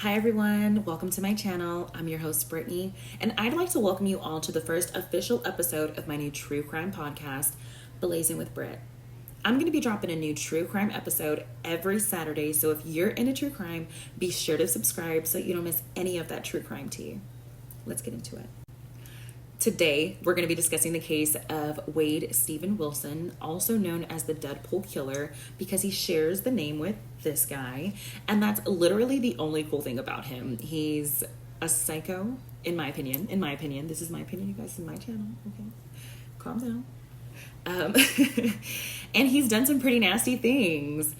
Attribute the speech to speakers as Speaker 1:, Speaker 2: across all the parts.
Speaker 1: Hi everyone, welcome to my channel. I'm your host Brittany, and I'd like to welcome you all to the first official episode of my new true crime podcast, Blazin with Britt. I'm going to be dropping a new true crime episode every Saturday, so if you're into true crime, be sure to subscribe so you don't miss any of that true crime tea. Let's get into it. Today, we're going to be discussing the case of Wade Steven Wilson, also known as the Deadpool killer, because he shares the name with this guy, and that's literally the only cool thing about him. He's a psycho, in my opinion. This is my opinion, you guys. This is my channel, okay? Calm down. And he's done some pretty nasty things.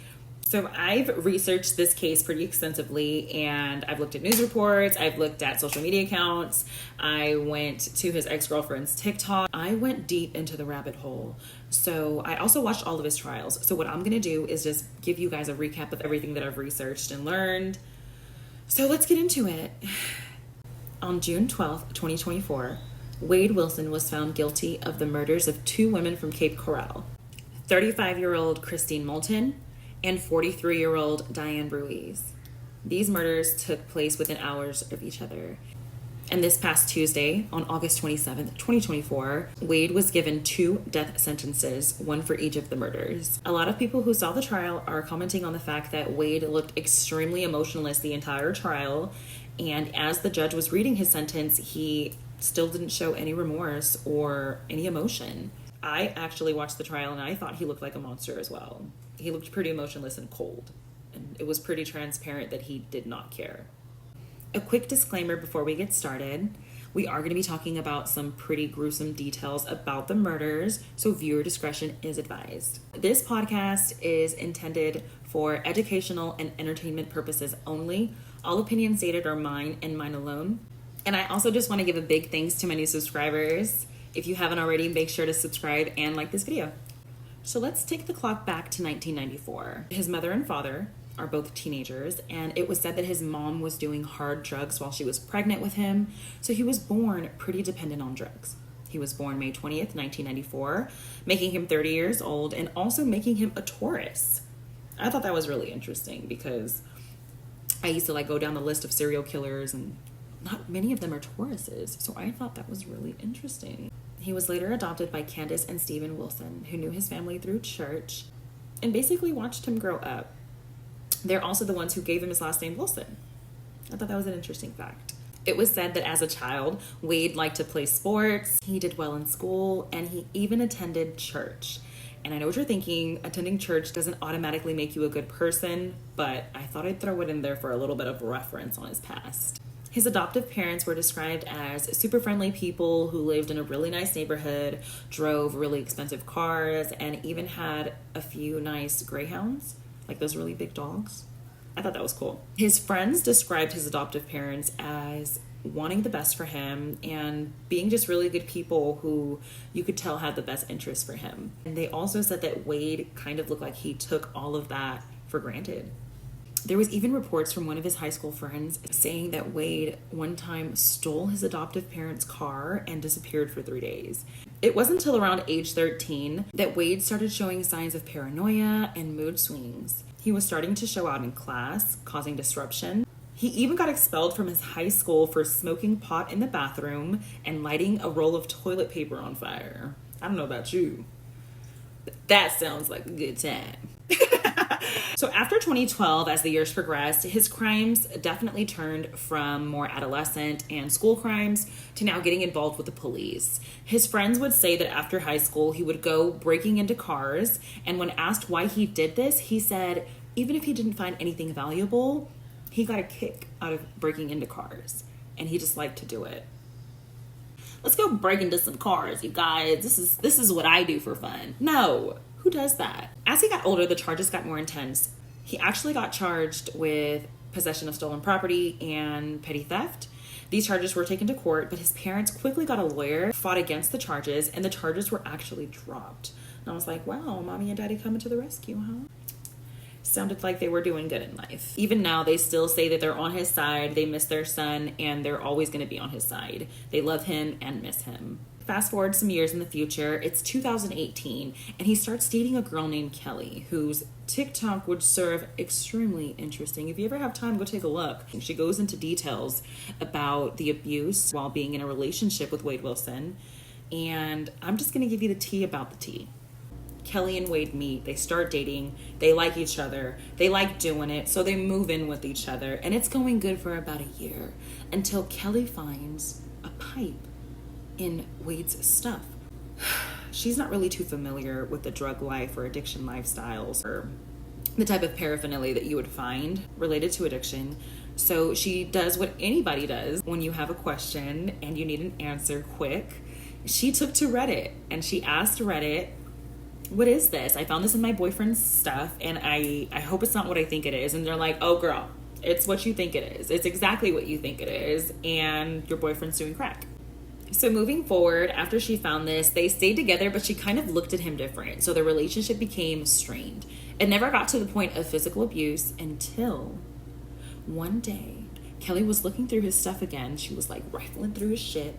Speaker 1: So I've researched this case pretty extensively, and I've looked at news reports, I've looked at social media accounts, I went to his ex-girlfriend's TikTok. I went deep into the rabbit hole. So I also watched all of his trials. So what I'm gonna do is just give you guys a recap of everything that I've researched and learned. So let's get into it. On June 12th, 2024, Wade Wilson was found guilty of the murders of two women from Cape Coral, 35-year-old Christine Moulton and 43-year-old Diane Ruiz. These murders took place within hours of each other. And this past Tuesday, on August 27th, 2024, Wade was given 2 death sentences, one for each of the murders. A lot of people who saw the trial are commenting on the fact that Wade looked extremely emotionless the entire trial, and as the judge was reading his sentence, he still didn't show any remorse or any emotion. I actually watched the trial and I thought he looked like a monster as well. He looked pretty emotionless and cold, and it was pretty transparent that he did not care. A quick disclaimer before we get started. We are going to be talking about some pretty gruesome details about the murders, so viewer discretion is advised. This podcast is intended for educational and entertainment purposes only. All opinions stated are mine and mine alone. And I also just want to give a big thanks to my new subscribers. If you haven't already, make sure to subscribe and like this video. So let's take the clock back to 1994. His mother and father are both teenagers, and it was said that his mom was doing hard drugs while she was pregnant with him, so he was born pretty dependent on drugs. He was born May 20th, 1994, making him 30 years old and also making him a Taurus. I thought that was really interesting because I used to go down the list of serial killers and not many of them are Tauruses, so I thought that was really interesting. He was later adopted by Candace and Steven Wilson, who knew his family through church and basically watched him grow up. They're also the ones who gave him his last name, Wilson. I thought that was an interesting fact. It was said that as a child, Wade liked to play sports, he did well in school, and he even attended church. And I know what you're thinking, attending church doesn't automatically make you a good person, but I thought I'd throw it in there for a little bit of reference on his past. His adoptive parents were described as super friendly people who lived in a really nice neighborhood, drove really expensive cars, and even had a few nice greyhounds, like those really big dogs. I thought that was cool. His friends described his adoptive parents as wanting the best for him and being just really good people who you could tell had the best interest for him. And they also said that Wade kind of looked like he took all of that for granted. There was even reports from one of his high school friends saying that Wade one time stole his adoptive parents' car and disappeared for 3 days. It wasn't until around age 13 that Wade started showing signs of paranoia and mood swings. He was starting to show out in class, causing disruption. He even got expelled from his high school for smoking pot in the bathroom and lighting a roll of toilet paper on fire. I don't know about you, but that sounds like a good time. So after 2012, as the years progressed, his crimes definitely turned from more adolescent and school crimes to now getting involved with the police. His friends would say that after high school, he would go breaking into cars, and when asked why he did this, he said even if he didn't find anything valuable, he got a kick out of breaking into cars, and he just liked to do it. Let's go break into some cars, you guys. This is what I do for fun. No. Who does that? As he got older, the charges got more intense. He actually got charged with possession of stolen property and petty theft. These charges were taken to court, but his parents quickly got a lawyer, fought against the charges, and the charges were actually dropped. And I was like, wow, mommy and daddy coming to the rescue, huh? Sounded like they were doing good in life. Even now, they still say that they're on his side, they miss their son, and they're always going to be on his side. They love him and miss him. Fast forward some years in the future, it's 2018, and he starts dating a girl named Kelly, whose TikTok would serve extremely interesting. If you ever have time, go take a look. She goes into details about the abuse while being in a relationship with Wade Wilson, and I'm just going to give you the tea about the tea. Kelly and Wade meet, they start dating, they like each other, they like doing it, so they move in with each other, and it's going good for about a year until Kelly finds a pipe in Wade's stuff. She's not really too familiar with the drug life or addiction lifestyles or the type of paraphernalia that you would find related to addiction. So she does what anybody does when you have a question and you need an answer quick. She took to Reddit and she asked Reddit, what is this? I found this in my boyfriend's stuff and I hope it's not what I think it is. And they're like, oh girl, it's what you think it is. It's exactly what you think it is. And your boyfriend's doing crack. So moving forward, after she found this, they stayed together, but she kind of looked at him different. So their relationship became strained. It never got to the point of physical abuse until one day, Kelly was looking through his stuff again. She was like rifling through his shit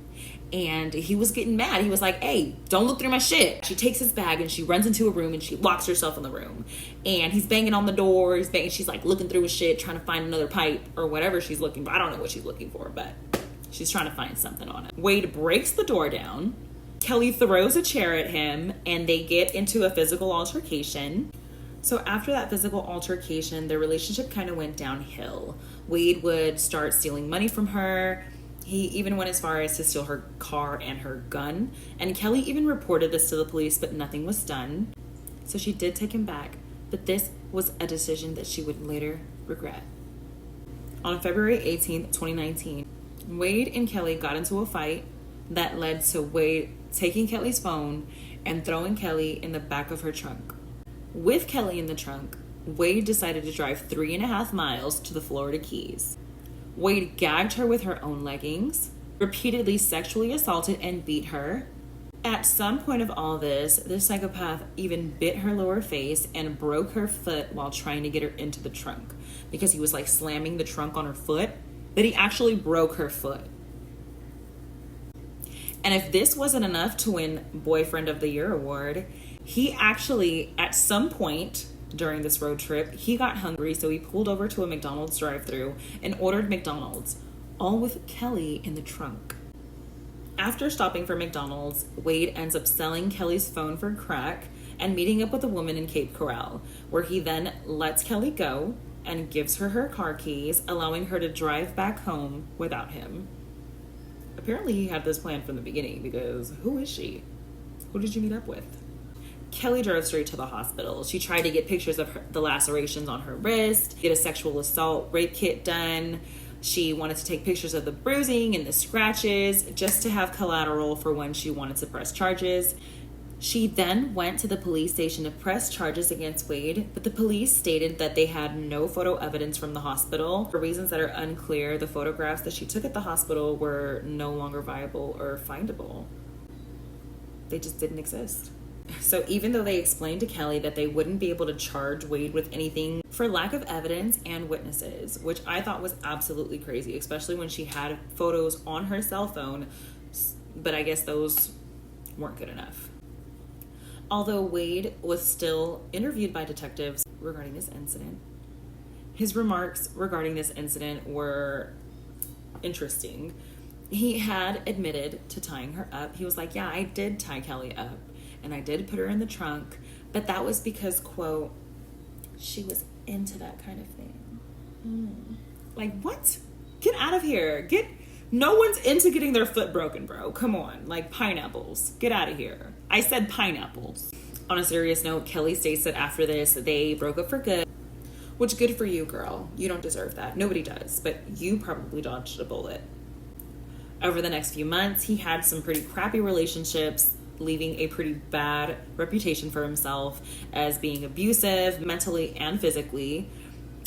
Speaker 1: and he was getting mad. He was like, hey, don't look through my shit. She takes his bag and she runs into a room and she locks herself in the room. And he's banging on the door. She's like looking through his shit, trying to find another pipe or whatever she's looking for. I don't know what she's looking for, but she's trying to find something on it. Wade breaks the door down. Kelly throws a chair at him and they get into a physical altercation. So after that physical altercation, their relationship kind of went downhill. Wade would start stealing money from her. He even went as far as to steal her car and her gun. And Kelly even reported this to the police, but nothing was done. So she did take him back. But this was a decision that she would later regret. On February 18th, 2019, Wade and Kelly got into a fight that led to Wade taking Kelly's phone and throwing Kelly in the back of her trunk. With Kelly in the trunk, Wade decided to drive 3.5 miles to the Florida Keys. Wade gagged her with her own leggings, repeatedly sexually assaulted and beat her. At some point of all this psychopath even bit her lower face and broke her foot while trying to get her into the trunk because he was like slamming the trunk on her foot, that he actually broke her foot. And if this wasn't enough to win Boyfriend of the Year award, he actually, at some point during this road trip, he got hungry, so he pulled over to a McDonald's drive-thru and ordered McDonald's, all with Kelly in the trunk. After stopping for McDonald's, Wade ends up selling Kelly's phone for crack and meeting up with a woman in Cape Coral, where he then lets Kelly go and gives her her car keys, allowing her to drive back home without him. Apparently he had this plan from the beginning, because who is she? Who did you meet up with? Kelly drove straight to the hospital. She tried to get pictures of the lacerations on her wrist, get a sexual assault rape kit done. She wanted to take pictures of the bruising and the scratches just to have collateral for when she wanted to press charges. She then went to the police station to press charges against Wade, but the police stated that they had no photo evidence from the hospital. For reasons that are unclear, the photographs that she took at the hospital were no longer viable or findable. They just didn't exist. So even though they explained to Kelly that they wouldn't be able to charge Wade with anything for lack of evidence and witnesses, which I thought was absolutely crazy, especially when she had photos on her cell phone, but I guess those weren't good enough. Although Wade was still interviewed by detectives regarding this incident, his remarks regarding this incident were interesting. He had admitted to tying her up. He was like, yeah, I did tie Kelly up. And I did put her in the trunk, but that was because, quote, she was into that kind of thing. Like, what? Get out of here. No one's into getting their foot broken, bro. Come on. Like, pineapples. Get out of here. I said pineapples. On a serious note, Kelly states that after this, they broke up for good, which good for you, girl. You don't deserve that. Nobody does, but you probably dodged a bullet. Over the next few months, he had some pretty crappy relationships, leaving a pretty bad reputation for himself as being abusive mentally and physically.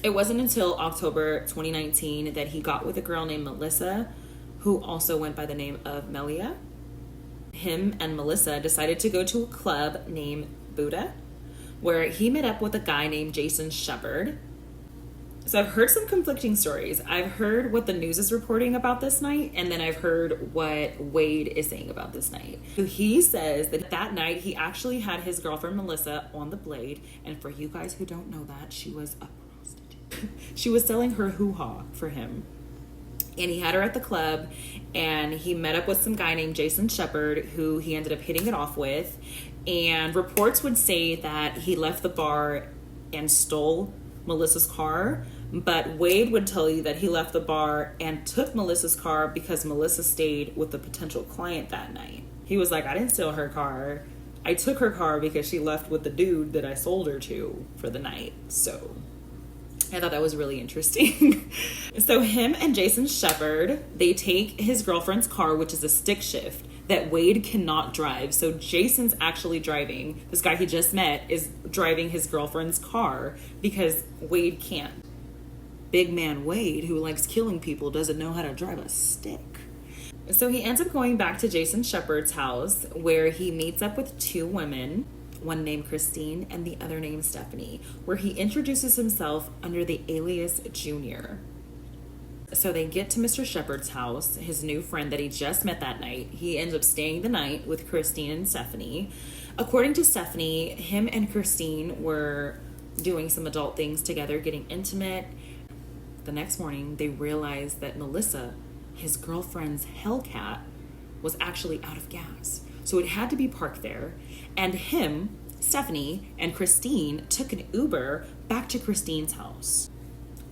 Speaker 1: It wasn't until October 2019 that he got with a girl named Melissa, who also went by the name of Melia. Him and Melissa decided to go to a club named Buddha, where he met up with a guy named Jason Shepard. So I've heard some conflicting stories. I've heard what the news is reporting about this night, and then I've heard what Wade is saying about this night. So he says that night he actually had his girlfriend Melissa on the blade, and for you guys who don't know that, she was a prostitute. She was selling her hoo-ha for him. And he had her at the club, and he met up with some guy named Jason Shepard, who he ended up hitting it off with. And reports would say that he left the bar and stole Melissa's car, but Wade would tell you that he left the bar and took Melissa's car because Melissa stayed with a potential client that night. He was like, I didn't steal her car. I took her car because she left with the dude that I sold her to for the night. So I thought that was really interesting. So him and Jason Shepard, they take his girlfriend's car, which is a stick shift that Wade cannot drive. So Jason's actually driving. This guy he just met is driving his girlfriend's car because Wade can't. Big man Wade, who likes killing people, doesn't know how to drive a stick. So he ends up going back to Jason Shepard's house, where he meets up with two women, one named Christine and the other named Stephanie, where he introduces himself under the alias Junior. So they get to Mr. Shepard's house, his new friend that he just met that night. He ends up staying the night with Christine and Stephanie. According to Stephanie, him and Christine were doing some adult things together, getting intimate. The next morning, they realized that Melissa, his girlfriend's Hellcat, was actually out of gas. So it had to be parked there. And him, Stephanie, and Christine took an Uber back to Christine's house.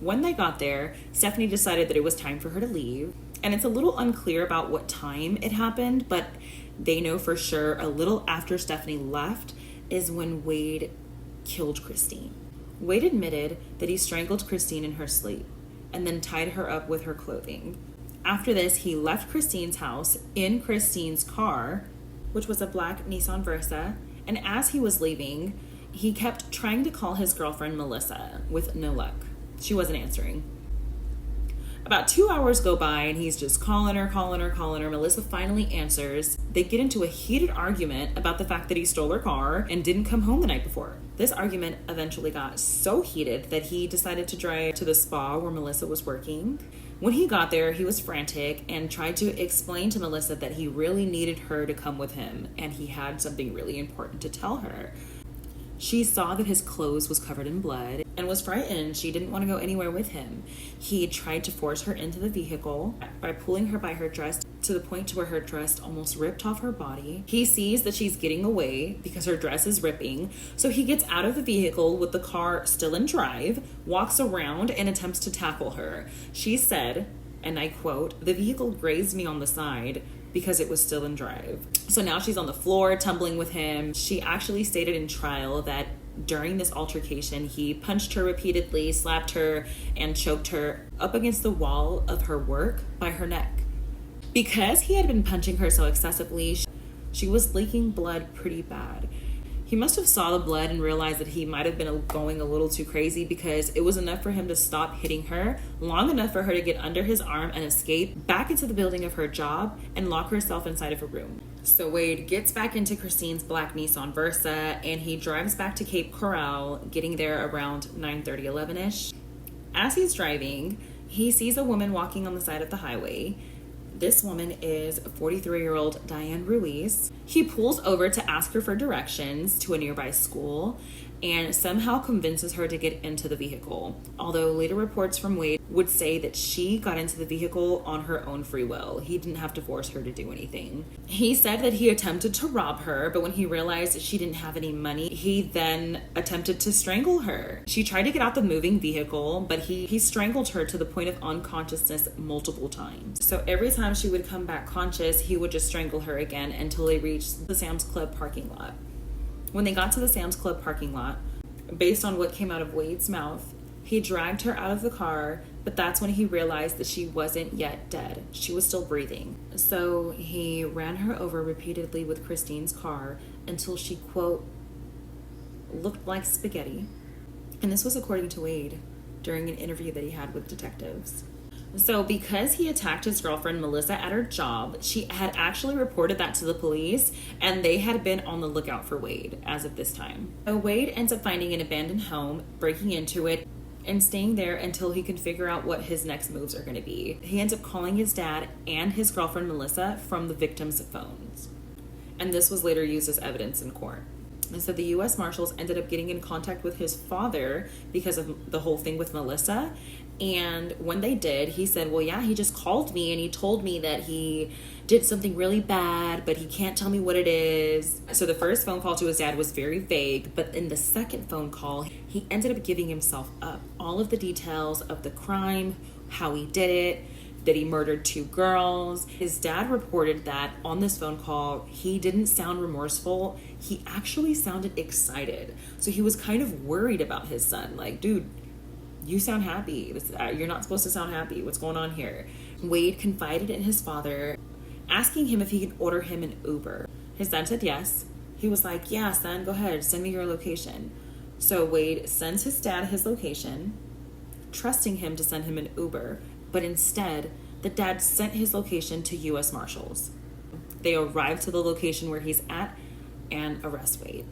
Speaker 1: When they got there, Stephanie decided that it was time for her to leave. And it's a little unclear about what time it happened, but they know for sure a little after Stephanie left is when Wade killed Christine. Wade admitted that he strangled Christine in her sleep and then tied her up with her clothing. After this, he left Christine's house in Christine's car, which was a black Nissan Versa, and as he was leaving, he kept trying to call his girlfriend Melissa with no luck. She wasn't answering. About 2 hours go by and he's just calling her. Melissa finally answers. They get into a heated argument about the fact that he stole her car and didn't come home the night before. This argument eventually got so heated that he decided to drive to the spa where Melissa was working. When he got there, he was frantic and tried to explain to Melissa that he really needed her to come with him and he had something really important to tell her. She saw that his clothes was covered in blood and was frightened. She didn't want to go anywhere with him. He tried to force her into the vehicle by pulling her by her dress to the point to where her dress almost ripped off her body. He sees that she's getting away because her dress is ripping. So he gets out of the vehicle with the car still in drive, walks around and attempts to tackle her. She said, and I quote, "The vehicle grazed me on the side because it was still in drive." So now she's on the floor tumbling with him. She actually stated in trial that during this altercation, he punched her repeatedly, slapped her, and choked her up against the wall of her work by her neck. Because he had been punching her so excessively, she was leaking blood pretty bad. He must have saw the blood and realized that he might have been going a little too crazy because it was enough for him to stop hitting her, long enough for her to get under his arm and escape back into the building of her job and lock herself inside of a room. So Wade gets back into Christine's black Nissan Versa and he drives back to Cape Coral, getting there around 9:30, 11-ish. As he's driving, he sees a woman walking on the side of the highway. This woman is 43-year-old Diane Ruiz. He pulls over to ask her for directions to a nearby school and somehow convinces her to get into the vehicle. Although later reports from Wade would say that she got into the vehicle on her own free will. He didn't have to force her to do anything. He said that he attempted to rob her, but when he realized that she didn't have any money, he then attempted to strangle her. She tried to get out the moving vehicle, but he strangled her to the point of unconsciousness multiple times. So every time she would come back conscious, he would just strangle her again until they reached the Sam's Club parking lot. When they got to the Sam's Club parking lot, based on what came out of Wade's mouth, he dragged her out of the car, but that's when he realized that she wasn't yet dead. She was still breathing. So he ran her over repeatedly with Christine's car until she, quote, looked like spaghetti. And this was according to Wade during an interview that he had with detectives. So because he attacked his girlfriend Melissa at her job, she had actually reported that to the police and they had been on the lookout for Wade as of this time. So Wade ends up finding an abandoned home, breaking into it, and staying there until he can figure out what his next moves are going to be. He ends up calling his dad and his girlfriend Melissa from the victim's phones. And this was later used as evidence in court. And so the U.S. Marshals ended up getting in contact with his father because of the whole thing with Melissa. And when they did, he said, well, yeah, he just called me and he told me that he did something really bad, but he can't tell me what it is. So the first phone call to his dad was very vague, but in the second phone call, he ended up giving himself up. All of the details of the crime, how he did it, that he murdered 2 girls. His dad reported that on this phone call, he didn't sound remorseful. He actually sounded excited. So he was kind of worried about his son. Like, dude, you sound happy. You're not supposed to sound happy. What's going on here? Wade confided in his father, asking him if he could order him an Uber. His dad said yes. He was like, yeah, son, go ahead. Send me your location. So Wade sends his dad his location, trusting him to send him an Uber. But instead, the dad sent his location to U.S. Marshals. They arrived to the location where he's at and arrest Wade.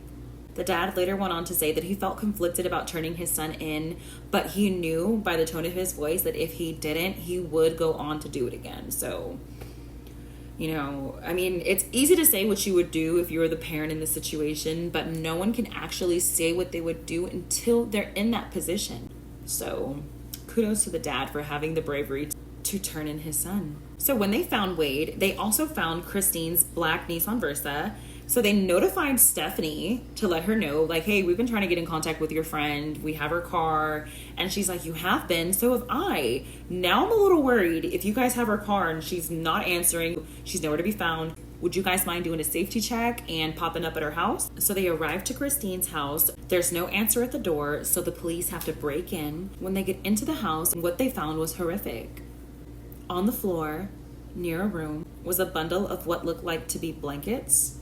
Speaker 1: The dad later went on to say that he felt conflicted about turning his son in, but he knew by the tone of his voice that if he didn't, he would go on to do it again. So, you know, I mean, it's easy to say what you would do if you were the parent in the situation, but no one can actually say what they would do until they're in that position. So, kudos to the dad for having the bravery to turn in his son. So when they found Wade, they also found Christine's black Nissan Versa. So they notified Stephanie to let her know, like, hey, we've been trying to get in contact with your friend. We have her car. And she's like, you have been? So have I. Now I'm a little worried. If you guys have her car and she's not answering, she's nowhere to be found, would you guys mind doing a safety check and popping up at her house? So they arrive to Christine's house. There's no answer at the door, so the police have to break in. When they get into the house, what they found was horrific. On the floor, near a room, was a bundle of what looked like to be blankets.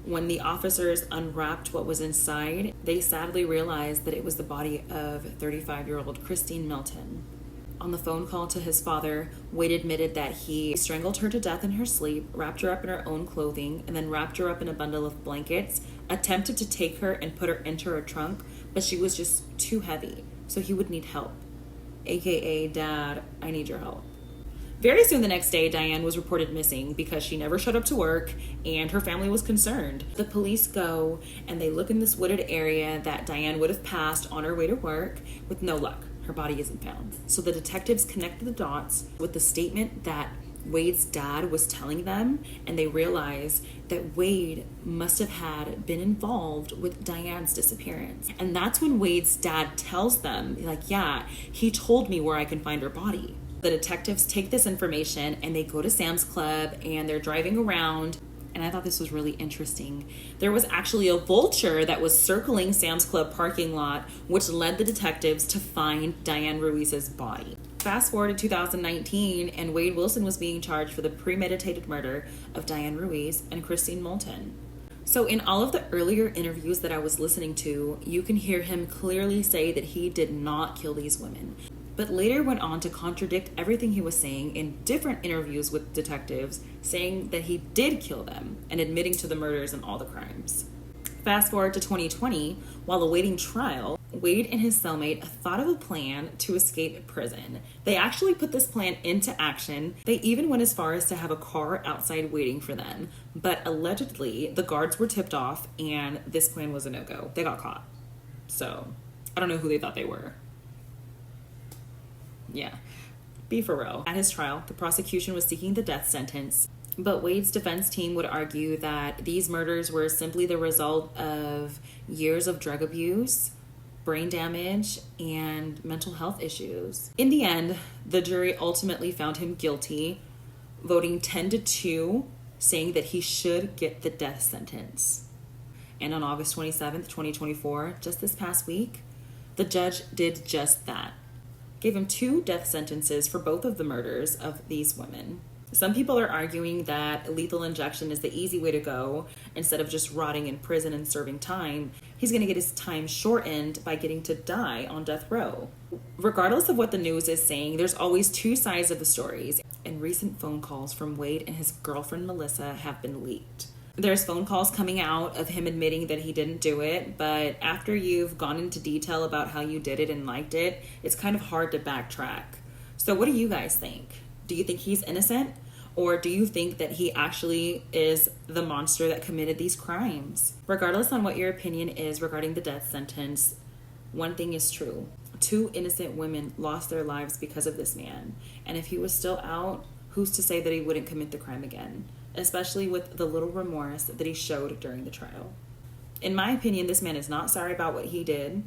Speaker 1: When the officers unwrapped what was inside, they sadly realized that it was the body of 35-year-old Christine Milton. On the phone call to his father, Wade admitted that he strangled her to death in her sleep, wrapped her up in her own clothing, and then wrapped her up in a bundle of blankets, attempted to take her and put her into her trunk, but she was just too heavy, so he would need help. AKA, Dad, I need your help. Very soon the next day, Diane was reported missing because she never showed up to work and her family was concerned. The police go and they look in this wooded area that Diane would have passed on her way to work with no luck. Her body isn't found. So the detectives connected the dots with the statement that Wade's dad was telling them, and they realized that Wade must have had been involved with Diane's disappearance. And that's when Wade's dad tells them, like, yeah, he told me where I can find her body. The detectives take this information and they go to Sam's Club and they're driving around. And I thought this was really interesting. There was actually a vulture that was circling Sam's Club parking lot, which led the detectives to find Diane Ruiz's body. Fast forward to 2019, and Wade Wilson was being charged for the premeditated murder of Diane Ruiz and Christine Milton. So in all of the earlier interviews that I was listening to, you can hear him clearly say that he did not kill these women, but later went on to contradict everything he was saying in different interviews with detectives, saying that he did kill them and admitting to the murders and all the crimes. Fast forward to 2020, while awaiting trial, Wade and his cellmate thought of a plan to escape prison. They actually put this plan into action. They even went as far as to have a car outside waiting for them. But allegedly, the guards were tipped off and this plan was a no-go. They got caught. So, I don't know who they thought they were. Yeah, be for real. At his trial, the prosecution was seeking the death sentence, but Wade's defense team would argue that these murders were simply the result of years of drug abuse, brain damage, and mental health issues. In the end, the jury ultimately found him guilty, voting 10-2, saying that he should get the death sentence. And on August 27th, 2024, just this past week, the judge did just that. Gave him 2 death sentences for both of the murders of these women. Some people are arguing that lethal injection is the easy way to go. Instead of just rotting in prison and serving time, he's going to get his time shortened by getting to die on death row. Regardless of what the news is saying, there's always 2 sides of the stories, and recent phone calls from Wade and his girlfriend Melissa have been leaked. There's phone calls coming out of him admitting that he didn't do it, but after you've gone into detail about how you did it and liked it, it's kind of hard to backtrack. So what do you guys think? Do you think he's innocent? Or do you think that he actually is the monster that committed these crimes? Regardless on what your opinion is regarding the death sentence, one thing is true. 2 innocent women lost their lives because of this man. And if he was still out, who's to say that he wouldn't commit the crime again? Especially with the little remorse that he showed during the trial. In my opinion, this man is not sorry about what he did.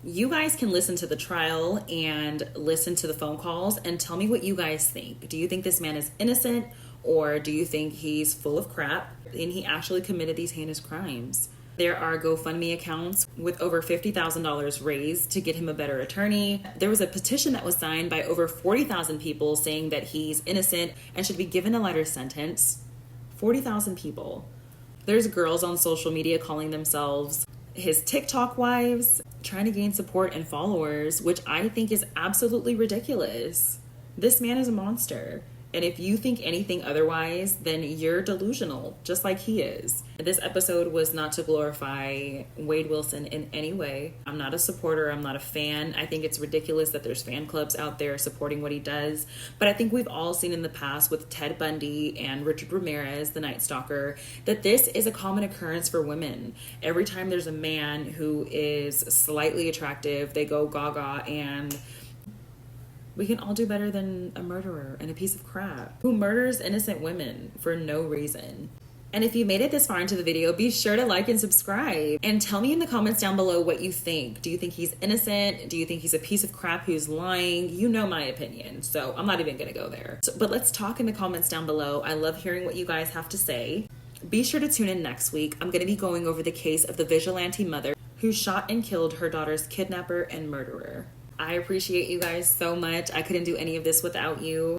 Speaker 1: You guys can listen to the trial and listen to the phone calls and tell me what you guys think. Do you think this man is innocent, or do you think he's full of crap and he actually committed these heinous crimes? There are GoFundMe accounts with over $50,000 raised to get him a better attorney. There was a petition that was signed by over 40,000 people saying that he's innocent and should be given a lighter sentence. 40,000 people. There's girls on social media calling themselves his TikTok wives, trying to gain support and followers, which I think is absolutely ridiculous. This man is a monster. And if you think anything otherwise, then you're delusional, just like he is. This episode was not to glorify Wade Wilson in any way. I'm not a supporter. I'm not a fan. I think it's ridiculous that there's fan clubs out there supporting what he does. But I think we've all seen in the past with Ted Bundy and Richard Ramirez, the Night Stalker, that this is a common occurrence for women. Every time there's a man who is slightly attractive, they go gaga, and we can all do better than a murderer and a piece of crap who murders innocent women for no reason. And if you made it this far into the video, be sure to like and subscribe. And tell me in the comments down below what you think. Do you think he's innocent? Do you think he's a piece of crap who's lying? You know my opinion, so I'm not even gonna go there. But let's talk in the comments down below. I love hearing what you guys have to say. Be sure to tune in next week. I'm gonna be going over the case of the vigilante mother who shot and killed her daughter's kidnapper and murderer. I appreciate you guys so much. I couldn't do any of this without you.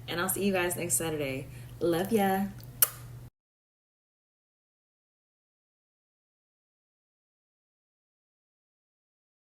Speaker 1: And I'll see you guys next Saturday. Love ya.